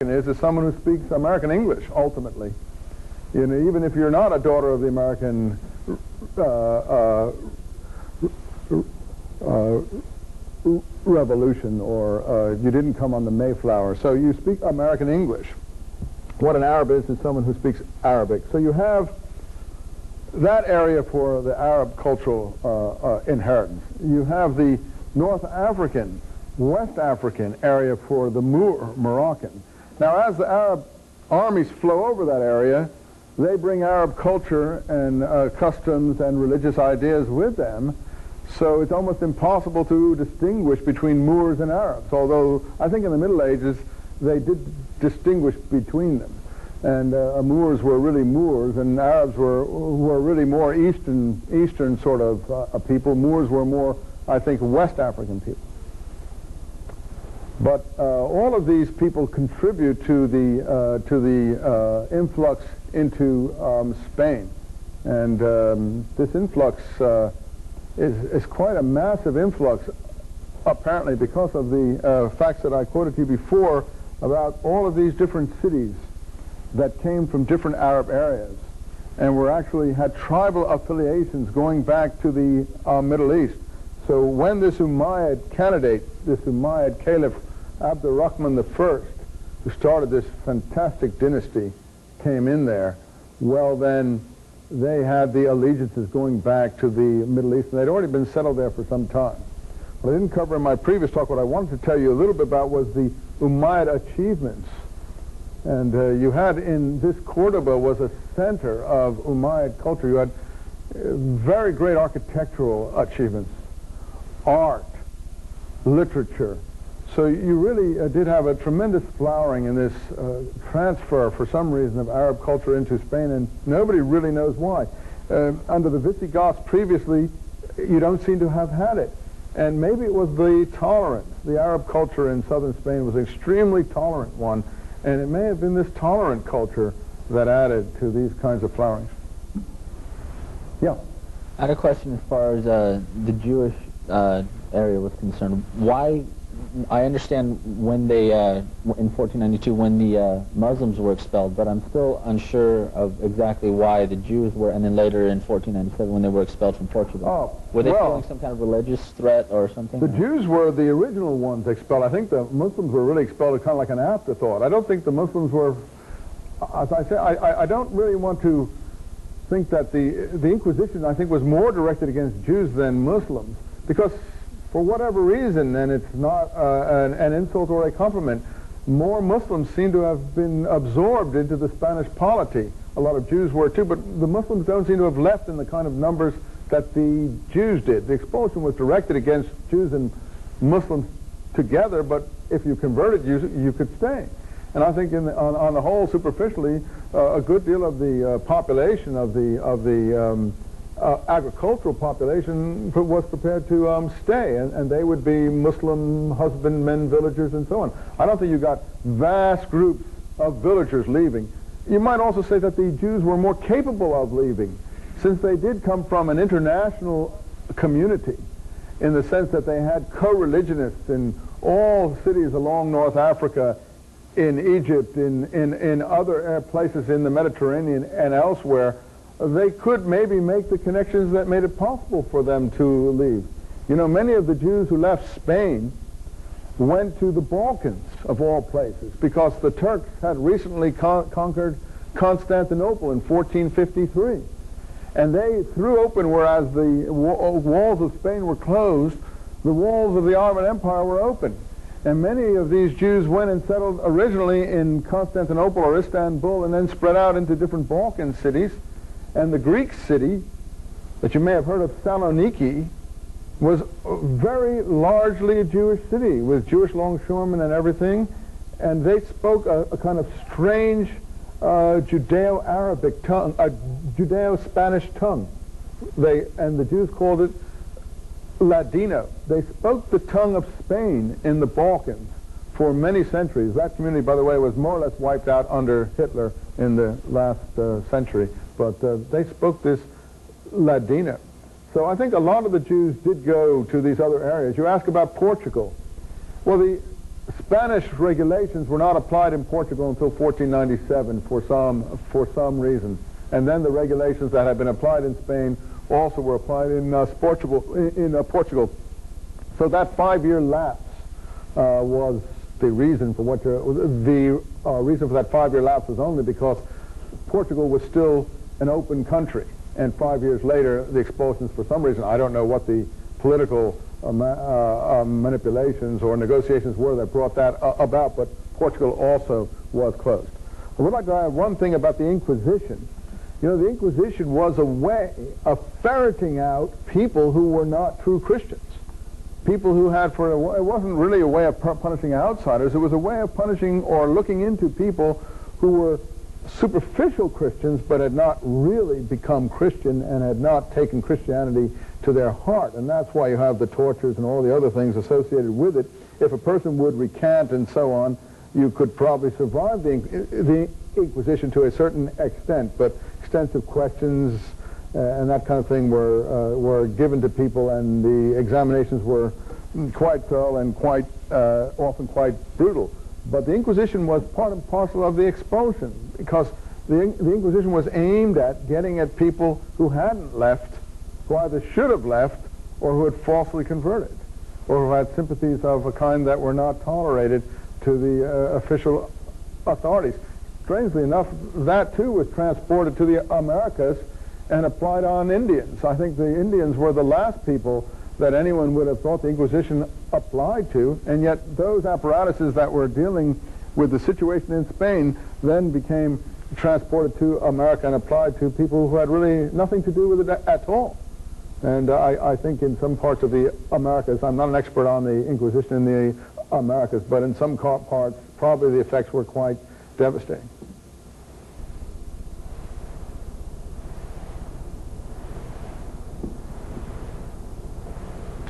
is someone who speaks American English, ultimately. You know, even if you're not a daughter of the American Revolution, or you didn't come on the Mayflower, so you speak American English. What an Arab is someone who speaks Arabic. So you have that area for the Arab cultural inheritance. You have the North African, West African area for the Moroccan. Now, as the Arab armies flow over that area, they bring Arab culture and customs and religious ideas with them, so it's almost impossible to distinguish between Moors and Arabs, although I think in the Middle Ages they did distinguish between them. And Moors were really Moors, and Arabs were really more Eastern sort of people. Moors were more, I think, West African people. But all of these people contribute to the influx into Spain, and this influx is quite a massive influx, apparently, because of the facts that I quoted to you before about all of these different cities that came from different Arab areas, and were actually had tribal affiliations going back to the Middle East. So when this Umayyad candidate, this Umayyad caliph, Abdurrahman I, who started this fantastic dynasty, came in there, well then they had the allegiances going back to the Middle East, and they'd already been settled there for some time. What I didn't cover in my previous talk, what I wanted to tell you a little bit about was the Umayyad achievements. And you had in this Cordoba was a center of Umayyad culture. You had very great architectural achievements, art, literature. So you really did have a tremendous flowering in this transfer, for some reason, of Arab culture into Spain, and nobody really knows why. Under the Visigoths previously, you don't seem to have had it. And maybe it was the tolerance. The Arab culture in southern Spain was an extremely tolerant one, and it may have been this tolerant culture that added to these kinds of flowerings. Yeah? I had a question as far as the Jewish area was concerned. Why? I understand when they, in 1492, when the Muslims were expelled, but I'm still unsure of exactly why the Jews were, and then later in 1497 when they were expelled from Portugal. Oh, were they feeling some kind of religious threat or something? The Jews were the original ones expelled. I think the Muslims were really expelled kind of like an afterthought. I don't think the Muslims were, as I say, I don't really want to think that the Inquisition, I think, was more directed against Jews than Muslims, because for whatever reason, and it's not an insult or a compliment, more Muslims seem to have been absorbed into the Spanish polity. A lot of Jews were too, but the Muslims don't seem to have left in the kind of numbers that the Jews did. The expulsion was directed against Jews and Muslims together, but if you converted, you could stay. And I think on the whole, superficially, a good deal of the population of the agricultural population was prepared to stay, and they would be Muslim husbandmen, villagers, and so on. I don't think you got vast groups of villagers leaving. You might also say that the Jews were more capable of leaving, since they did come from an international community, in the sense that they had co-religionists in all cities along North Africa, in Egypt, in other places in the Mediterranean and elsewhere. They could maybe make the connections that made it possible for them to leave. You know, many of the Jews who left Spain went to the Balkans, of all places, because the Turks had recently conquered Constantinople in 1453. And they threw open, whereas the walls of Spain were closed, the walls of the Ottoman Empire were open. And many of these Jews went and settled originally in Constantinople or Istanbul, and then spread out into different Balkan cities. And the Greek city, that you may have heard of, Saloniki, was very largely a Jewish city, with Jewish longshoremen and everything. And they spoke a kind of strange Judeo-Arabic tongue, a Judeo-Spanish tongue. And the Jews called it Ladino. They spoke the tongue of Spain in the Balkans for many centuries. That community, by the way, was more or less wiped out under Hitler in the last century. But they spoke this Ladino. So I think a lot of the Jews did go to these other areas. You ask about Portugal. Well, Spanish regulations were not applied in Portugal until 1497 for some reason. And then the regulations that had been applied in Spain also were applied in Portugal. So that 5-year lapse was the reason for what the reason for that 5-year lapse was only because Portugal was still an open country. And 5 years later, the expulsions, for some reason, I don't know what the political manipulations or negotiations were that brought that about, but Portugal also was closed. I would like to add one thing about the Inquisition. You know, the Inquisition was a way of ferreting out people who were not true Christians. People who had, it wasn't really a way of punishing outsiders, it was a way of punishing or looking into people who were superficial Christians but had not really become Christian and had not taken Christianity to their heart. And that's why you have the tortures and all the other things associated with it. If a person would recant and so on, you could probably survive the Inquisition to a certain extent, but extensive questions and that kind of thing were given to people, and the examinations were quite thorough and quite often quite brutal. But the Inquisition was part and parcel of the expulsion, because the Inquisition was aimed at getting at people who hadn't left, who either should have left or who had falsely converted, or who had sympathies of a kind that were not tolerated to the official authorities. Strangely enough, that too was transported to the Americas and applied on Indians. I think the Indians were the last people that anyone would have thought the Inquisition applied to, and yet those apparatuses that were dealing with the situation in Spain then became transported to America and applied to people who had really nothing to do with it at all. And I think in some parts of the Americas, I'm not an expert on the Inquisition in the Americas, but in some parts, probably the effects were quite devastating.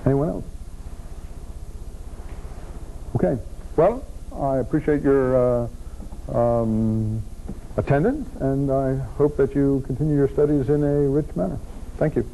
Anyone else? Okay. Well, I appreciate your attendance, and I hope that you continue your studies in a rich manner. Thank you.